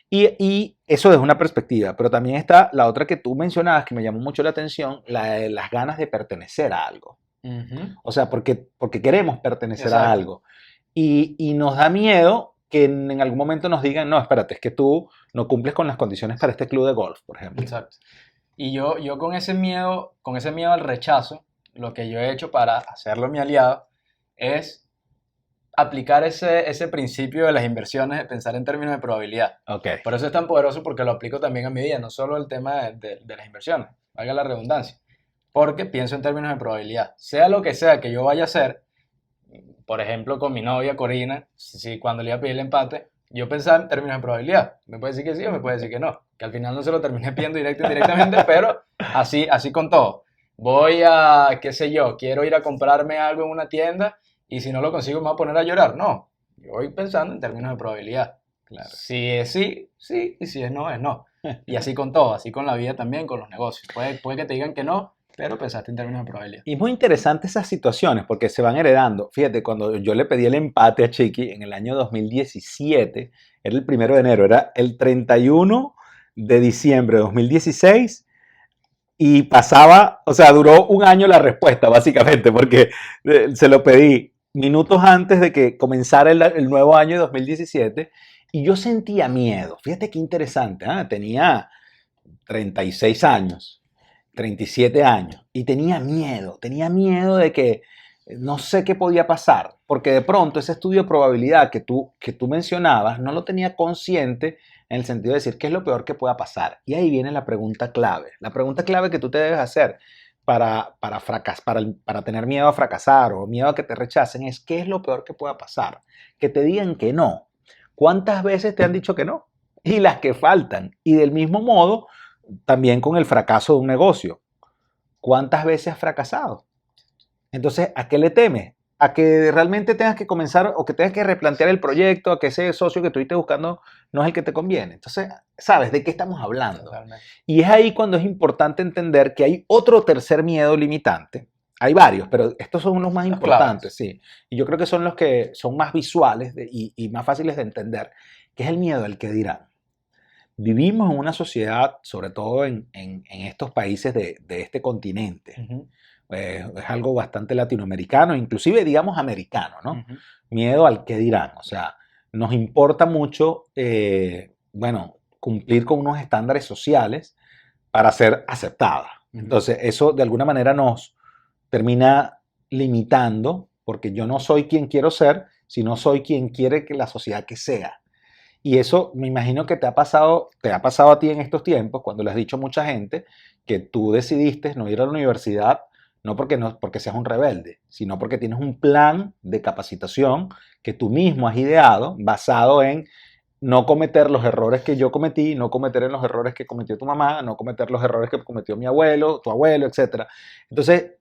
Y eso es una perspectiva, pero también está la otra que tú mencionabas que me llamó mucho la atención, la de las ganas de pertenecer a algo. O sea, porque queremos pertenecer a algo. Y nos da miedo que en algún momento nos digan, no, espérate, es que tú no cumples con las condiciones para este club de golf, por ejemplo. Exacto. Y yo con ese miedo al rechazo, lo que yo he hecho para hacerlo mi aliado es aplicar ese principio de las inversiones, de pensar en términos de probabilidad. Okay. Por eso es tan poderoso, porque lo aplico también a mi vida, no solo el tema de las inversiones, valga la redundancia, porque pienso en términos de probabilidad. Sea lo que sea que yo vaya a hacer, por ejemplo, con mi novia Corina, si cuando le iba a pedir el empate, yo pensaba en términos de probabilidad. Me puede decir que sí o me puede decir que no. Que al final no se lo terminé pidiendo directo o indirectamente, pero así con todo. Voy a, qué sé yo, quiero ir a comprarme algo en una tienda y si no lo consigo me voy a poner a llorar. No, yo voy pensando en términos de probabilidad. Claro. Si es sí, sí, y si es no, es no. Y así con todo, así con la vida también, con los negocios. Puede que te digan que no, pero pensaste en términos de probabilidad. Y es muy interesante esas situaciones porque se van heredando. Fíjate, cuando yo le pedí el empate a Chiqui en el año 2017, era el 1 de enero, era el 31 de diciembre de 2016 y pasaba, o sea, duró un año la respuesta básicamente porque se lo pedí minutos antes de que comenzara el nuevo año de 2017 y yo sentía miedo. Fíjate qué interesante, ¿eh? Tenía 36 años. 37 años y tenía miedo de que no sé qué podía pasar, porque de pronto ese estudio de probabilidad que tú mencionabas no lo tenía consciente en el sentido de decir qué es lo peor que pueda pasar. Y ahí viene la pregunta clave que tú te debes hacer para tener miedo a fracasar o miedo a que te rechacen es qué es lo peor que pueda pasar. Que te digan que no. ¿Cuántas veces te han dicho que no? Y las que faltan. Y del mismo modo, también con el fracaso de un negocio. ¿Cuántas veces has fracasado? Entonces, ¿a qué le temes? A que realmente tengas que comenzar o que tengas que replantear el proyecto, a que ese socio que estuviste buscando no es el que te conviene. Entonces, ¿sabes de qué estamos hablando? Totalmente. Y es ahí cuando es importante entender que hay otro tercer miedo limitante. Hay varios, pero estos son los más importantes, sí. Y yo creo que son los que son más visuales y más fáciles de entender, que es el miedo al que dirán. Vivimos en una sociedad, sobre todo en estos países de este continente, es algo bastante latinoamericano, inclusive digamos americano, ¿no? Miedo al qué dirán, o sea, nos importa mucho, bueno, cumplir con unos estándares sociales para ser aceptada. Entonces, eso de alguna manera nos termina limitando, porque yo no soy quien quiero ser, sino soy quien quiere que la sociedad que sea. Y eso me imagino que te ha pasado a ti en estos tiempos, cuando le has dicho a mucha gente que tú decidiste no ir a la universidad, no porque seas un rebelde, sino porque tienes un plan de capacitación que tú mismo has ideado, basado en no cometer los errores que yo cometí, no cometer los errores que cometió tu mamá, no cometer los errores que cometió mi abuelo, tu abuelo, etc. Entonces,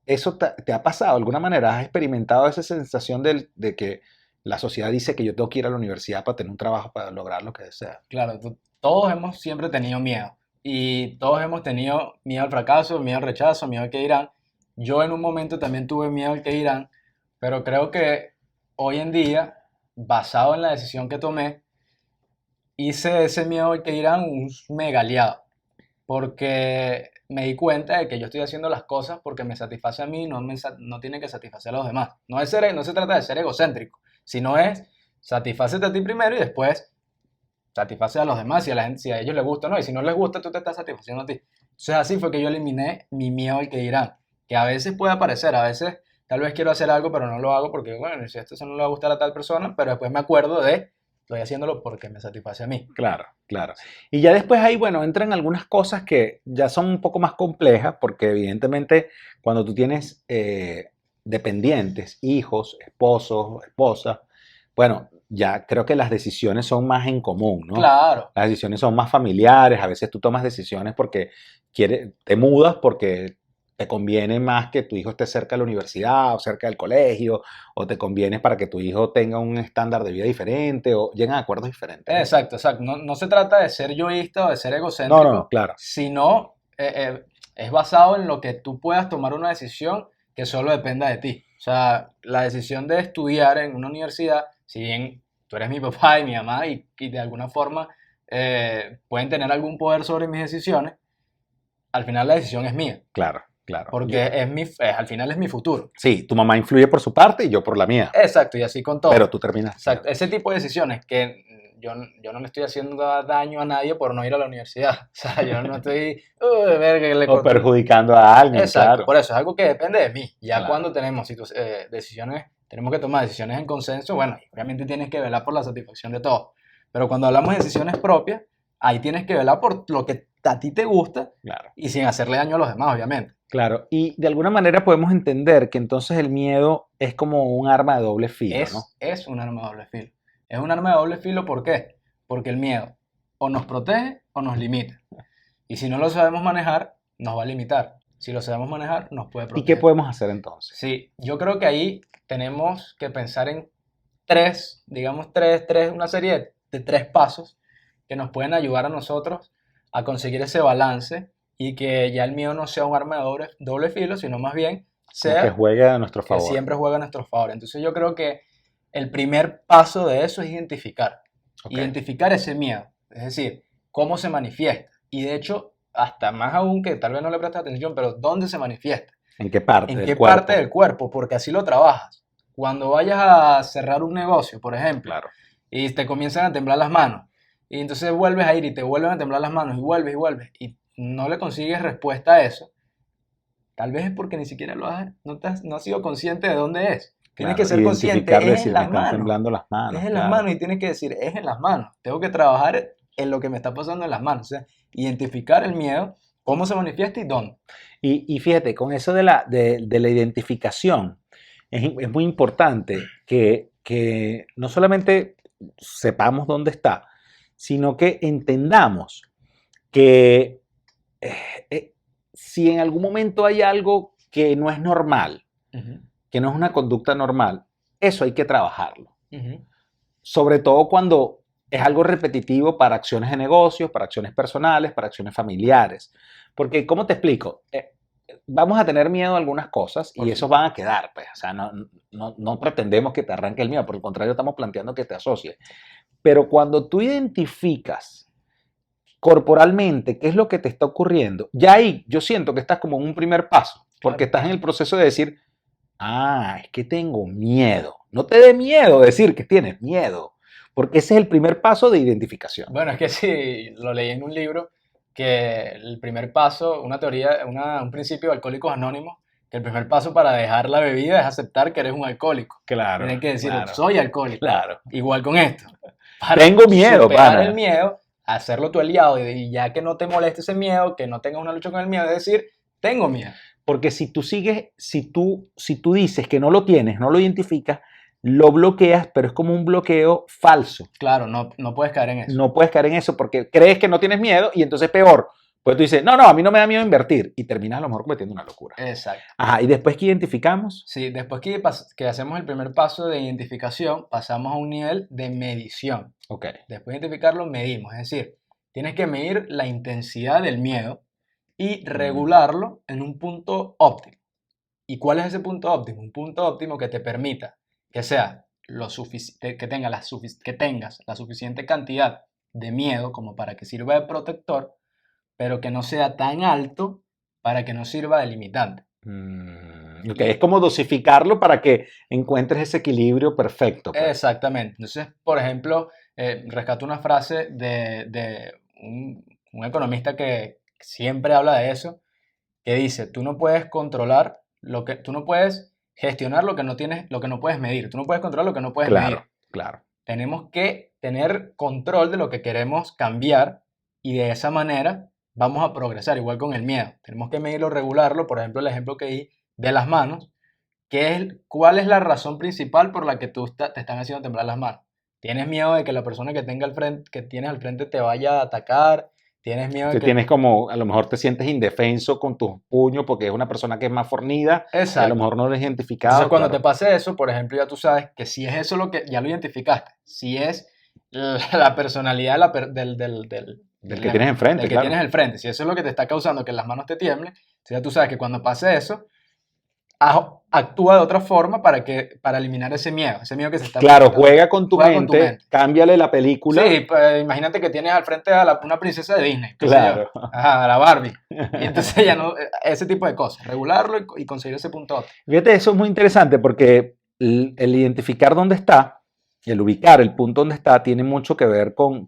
¿eso te ha pasado de alguna manera? ¿Has experimentado esa sensación de que la sociedad dice que yo tengo que ir a la universidad para tener un trabajo, para lograr lo que desea? Claro, todos hemos siempre tenido miedo y todos hemos tenido miedo al fracaso, miedo al rechazo, miedo al que dirán. Yo en un momento también tuve miedo al que dirán, pero creo que hoy en día, basado en la decisión que tomé, hice ese miedo al que dirán un mega aliado, porque me di cuenta de que yo estoy haciendo las cosas porque me satisface a mí, no tiene que satisfacer a los demás. No se trata de ser egocéntrico, sino es satisfacerte a ti primero y después satisface a los demás, si a la gente, si a ellos les gusta o no, y si no les gusta, tú te estás satisfaciendo a ti. Entonces así fue que yo eliminé mi miedo al que dirán, que a veces puede aparecer, a veces tal vez quiero hacer algo, pero no lo hago porque, bueno, si esto no le va a gustar a tal persona, pero después me acuerdo de, estoy haciéndolo porque me satisface a mí. Claro, claro. Y ya después ahí, bueno, entran algunas cosas que ya son un poco más complejas, porque evidentemente cuando tú tienes dependientes, hijos, esposos, esposas, bueno, ya creo que las decisiones son más en común, ¿no? Claro. Las decisiones son más familiares, a veces tú tomas decisiones porque te mudas porque te conviene más que tu hijo esté cerca de la universidad o cerca del colegio, o te conviene para que tu hijo tenga un estándar de vida diferente, o llegan a acuerdos diferentes, ¿no? Exacto, exacto. No se trata de ser yoísta o de ser No, egocéntrico, no, claro. sino es basado en lo que tú puedas tomar una decisión que solo dependa de ti. O sea, la decisión de estudiar en una universidad, si bien tú eres mi papá y mi mamá y de alguna forma pueden tener algún poder sobre mis decisiones, al final la decisión es mía, Claro, claro. porque al final es mi futuro. Sí, tu mamá influye por su parte y yo por la mía, Exacto, y así con todo. pero tú terminas. Exacto, ese tipo de decisiones que yo no le estoy haciendo daño a nadie por no ir a la universidad. O sea, yo no estoy verga, que le O corto. perjudicando a alguien, Exacto, claro. por eso es algo que depende de mí. Ya Claro. cuando tenemos decisiones, tenemos que tomar decisiones en consenso, bueno, obviamente tienes que velar por la satisfacción de todos. Pero cuando hablamos de decisiones propias, ahí tienes que velar por lo que a ti te gusta Claro. y sin hacerle daño a los demás, obviamente. Claro, y de alguna manera podemos entender que entonces el miedo es como un arma de doble filo, ¿no? Es un arma de doble filo. Es un arma de doble filo, ¿por qué? Porque el miedo o nos protege o nos limita. Y si no lo sabemos manejar, nos va a limitar. Si lo sabemos manejar, nos puede ¿Y proteger. qué podemos hacer entonces? Sí, yo creo que ahí tenemos que pensar en una serie de 3 pasos que nos pueden ayudar a nosotros a conseguir ese balance y que ya el miedo no sea un arma de doble filo, sino más bien Como sea que juegue a nuestro que favor. siempre juega a nuestro favor. Entonces yo creo que el primer paso de eso es identificar. Ok. Identificar ese miedo, es decir, cómo se manifiesta. Y de hecho, hasta más aún que tal vez no le prestas atención, pero ¿dónde se manifiesta? ¿En qué parte ¿En del qué cuerpo? parte del cuerpo? Porque así lo trabajas. Cuando vayas a cerrar un negocio, por ejemplo, Claro. y te comienzan a temblar las manos, y entonces vuelves a ir y te vuelven a temblar las manos, y vuelves, y no le consigues respuesta a eso, tal vez es porque ni siquiera no has sido consciente de dónde es. Tienes que ser consciente, Identificarle es si en me las están manos. temblando las manos. Es en las claro. manos y tienes que decir, es en las manos. Tengo que trabajar en lo que me está pasando en las manos. O sea, identificar el miedo, cómo se manifiesta y dónde. Y fíjate, con eso de la identificación, es muy importante que no solamente sepamos dónde está, sino que entendamos que si en algún momento hay algo que no es normal, que no es una conducta normal, eso hay que trabajarlo. Sobre todo cuando es algo repetitivo para acciones de negocios, para acciones personales, para acciones familiares. Porque, ¿cómo te explico? Vamos a tener miedo a algunas cosas y esos van a quedar. Pues. O sea, no pretendemos que te arranque el miedo, por el contrario, estamos planteando que te asocies. Pero cuando tú identificas corporalmente qué es lo que te está ocurriendo, ya ahí yo siento que estás como en un primer paso, porque estás en el proceso de decir, es que tengo miedo. No te dé miedo decir que tienes miedo, porque ese es el primer paso de identificación. Bueno, es que sí, lo leí en un libro, que el primer paso, una teoría, un principio de Alcohólicos Anónimos, que el primer paso para dejar la bebida es aceptar que eres un alcohólico. Claro. Tienes que decir, claro, soy alcohólico. Claro. Igual con esto. Para Tengo miedo, superar pana. el miedo, hacerlo tu aliado y ya que no te moleste ese miedo, que no tengas una lucha con el miedo, es decir, tengo miedo. Porque si tú dices que no lo tienes, no lo identificas, lo bloqueas, pero es como un bloqueo falso. Claro, no puedes caer en eso. No puedes caer en eso porque crees que no tienes miedo y entonces peor. Pues tú dices, no, a mí no me da miedo invertir y terminas a lo mejor cometiendo una locura. Exacto. Ajá, y después que identificamos. Sí, después que hacemos el primer paso de identificación, pasamos a un nivel de medición. Ok. Después de identificarlo, medimos. Es decir, tienes que medir la intensidad del miedo y regularlo en un punto óptimo. ¿Y cuál es ese punto óptimo? Un punto óptimo que te permita que sea que tengas la suficiente cantidad de miedo como para que sirva de protector, pero que no sea tan alto para que no sirva de limitante. Ok, es como dosificarlo para que encuentres ese equilibrio perfecto, pues. Exactamente. Entonces, por ejemplo, rescato una frase de un economista que siempre habla de eso, que dice, tú no puedes controlar tú no puedes gestionar lo que no tienes, lo que no puedes medir. Tú no puedes controlar lo que no puedes medir. Claro, claro. Tenemos que tener control de lo que queremos cambiar y de esa manera vamos a progresar, igual con el miedo. Tenemos que medirlo, regularlo. Por ejemplo, el ejemplo que di de las manos. ¿Cuál es la razón principal por la que te están haciendo temblar las manos? ¿Tienes miedo de que la persona que tienes al frente te vaya a atacar? ¿Tienes miedo de Te que... tienes como, a lo mejor te sientes indefenso con tus puños porque es una persona que es más fornida y a lo Exacto. mejor no lo has Entonces, identificado, cuando te claro. pase eso, por ejemplo, ya tú sabes que si es eso lo que ya lo identificaste, si es la personalidad Del que tienes del enfrente, que tienes claro. al frente, si eso es lo que te está causando que las manos te tiemblen, entonces ya tú sabes que cuando pase eso, actúa de otra forma para eliminar ese miedo que se está Claro, presentando. juega con tu Juega con tu mente, mente. cámbiale la película. Sí, pues, imagínate que tienes al frente a una princesa de Disney, qué sé yo, Claro. ajá, a la Barbie. Y entonces ya no, ese tipo de cosas, regularlo y conseguir ese punto óptimo. Fíjate, eso es muy interesante porque el identificar dónde está, el ubicar el punto donde está, tiene mucho que ver con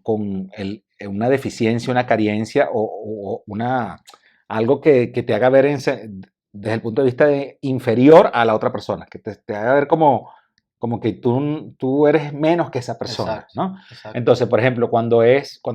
una deficiencia, una carencia o algo que te haga ver desde el punto de vista inferior a la otra persona, que te haga ver como que tú eres menos que esa persona, Exacto, ¿no? exacto. Entonces, por ejemplo, cuando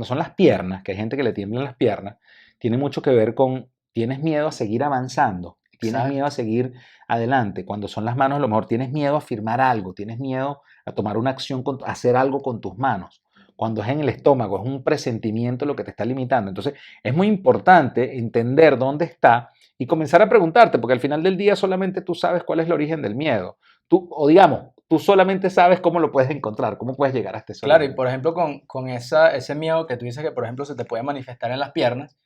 son las piernas, que hay gente que le tiemblan las piernas, tiene mucho que ver con, tienes miedo a seguir avanzando, tienes miedo a Exacto. seguir adelante. Cuando son las manos, a lo mejor tienes miedo a firmar algo, tienes miedo a tomar una acción, a hacer algo con tus manos. Cuando es en el estómago, es un presentimiento lo que te está limitando. Entonces, es muy importante entender dónde está y comenzar a preguntarte, porque al final del día solamente tú sabes cuál es el origen del miedo. O digamos, tú solamente sabes cómo lo puedes encontrar, cómo puedes llegar hasta ese Claro, y origen. por ejemplo, con ese miedo que tú dices que, por ejemplo, se te puede manifestar en las piernas,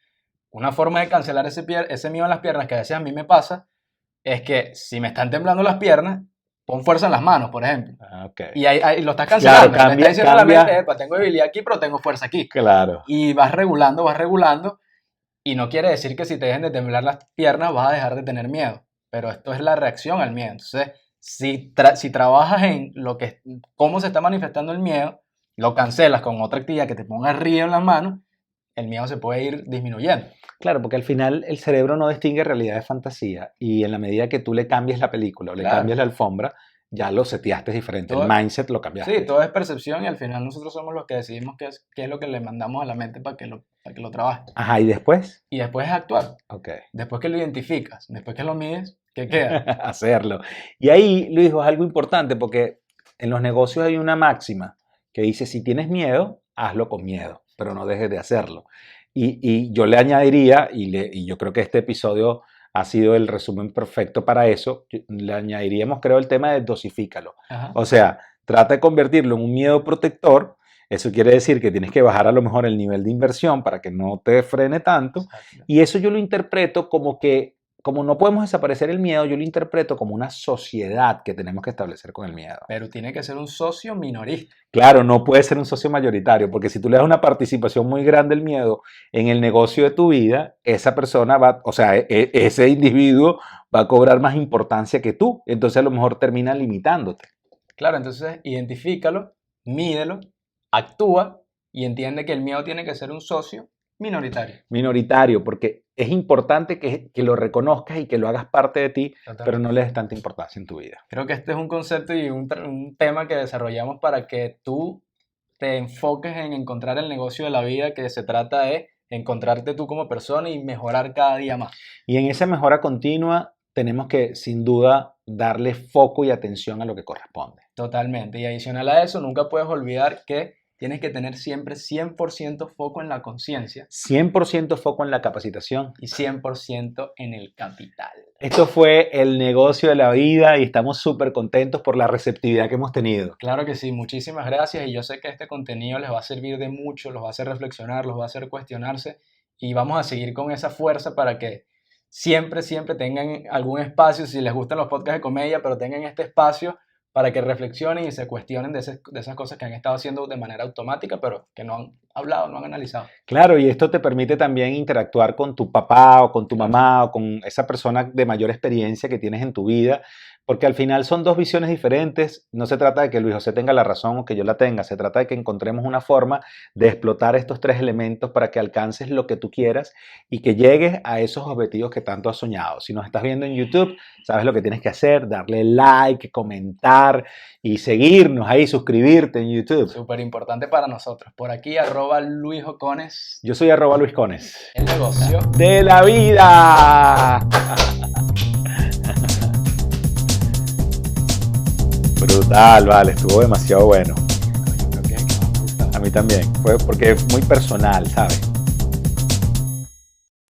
una forma de cancelar ese miedo en las piernas, que a veces a mí me pasa, es que si me están temblando las piernas, pon fuerza en las manos, por ejemplo. Ah, ok. Y ahí lo estás Claro, cancelando. Le estás cambia, diciendo a la mente, cambia, epa, tengo debilidad aquí, pero tengo fuerza aquí. claro. Y vas regulando, y no quiere decir que si te dejen de temblar las piernas vas a dejar de tener miedo, pero esto es la reacción al miedo. Entonces, si trabajas en cómo se está manifestando el miedo, lo cancelas con otra actividad que te ponga río en las manos, el miedo se puede ir disminuyendo. Claro, porque al final el cerebro no distingue realidad de fantasía y en la medida que tú le cambies la película o le Claro. cambies la alfombra, ya lo seteaste diferente, el Todo, mindset lo sí, cambiaste. todo es percepción y al final nosotros somos los que decidimos qué es lo que le mandamos a la mente para que lo trabaje. Ajá, ¿y después? Y después es actuar. Ok, Después que lo identificas, después que lo mides, ¿qué queda? hacerlo. Y ahí, Luis, es algo importante porque en los negocios hay una máxima que dice, si tienes miedo, hazlo con miedo, pero no dejes de hacerlo. Y yo le añadiría, y yo creo que este episodio ha sido el resumen perfecto para eso, le añadiríamos, creo, el tema de dosifícalo. Ajá. O sea, trata de convertirlo en un miedo protector. Eso quiere decir que tienes que bajar a lo mejor el nivel de inversión para que no te frene tanto. Exacto. Y eso yo lo interpreto como que, como no podemos desaparecer el miedo, yo lo interpreto como una sociedad que tenemos que establecer con el miedo. Pero tiene que ser un socio minorista. Claro, no puede ser un socio mayoritario, porque si tú le das una participación muy grande al miedo en el negocio de tu vida, esa persona va, o sea, ese individuo va a cobrar más importancia que tú. Entonces a lo mejor termina limitándote. Claro, entonces identifícalo, mídelo, actúa y entiende que el miedo tiene que ser un socio minoritario. Minoritario, porque es importante que lo reconozcas y que lo hagas parte de ti, pero Totalmente. no le des tanta importancia en tu vida. Creo que este es un concepto y un tema que desarrollamos para que tú te enfoques en encontrar el negocio de la vida, que se trata de encontrarte tú como persona y mejorar cada día más. Y en esa mejora continua tenemos que, sin duda, darle foco y atención a lo que corresponde. Totalmente. Y adicional a eso, nunca puedes olvidar que tienes que tener siempre 100% foco en la conciencia 100% foco en la capacitación. y 100% en el capital. Esto fue el negocio de la vida y estamos súper contentos por la receptividad que hemos tenido. Claro que sí, muchísimas gracias y yo sé que este contenido les va a servir de mucho, los va a hacer reflexionar, los va a hacer cuestionarse y vamos a seguir con esa fuerza para que siempre, siempre tengan algún espacio, si les gustan los podcasts de comedia, pero tengan este espacio para que reflexionen y se cuestionen de esas cosas que han estado haciendo de manera automática, pero que no han hablado, no han analizado. Claro, y esto te permite también interactuar con tu papá o con tu mamá o con esa persona de mayor experiencia que tienes en tu vida, porque al final son dos visiones diferentes. No se trata de que Luis José tenga la razón o que yo la tenga, se trata de que encontremos una forma de explotar estos tres elementos para que alcances lo que tú quieras y que llegues a esos objetivos que tanto has soñado. Si nos estás viendo en YouTube, sabes lo que tienes que hacer: darle like, comentar y seguirnos ahí, suscribirte en YouTube. Súper importante para nosotros. Por aquí, @Luis Ocones. Yo soy @Luis Cones. El negocio de la vida. Brutal, vale, estuvo demasiado bueno. Yo creo que es el que más me ha gustado. A mí también, fue porque es muy personal, ¿sabes?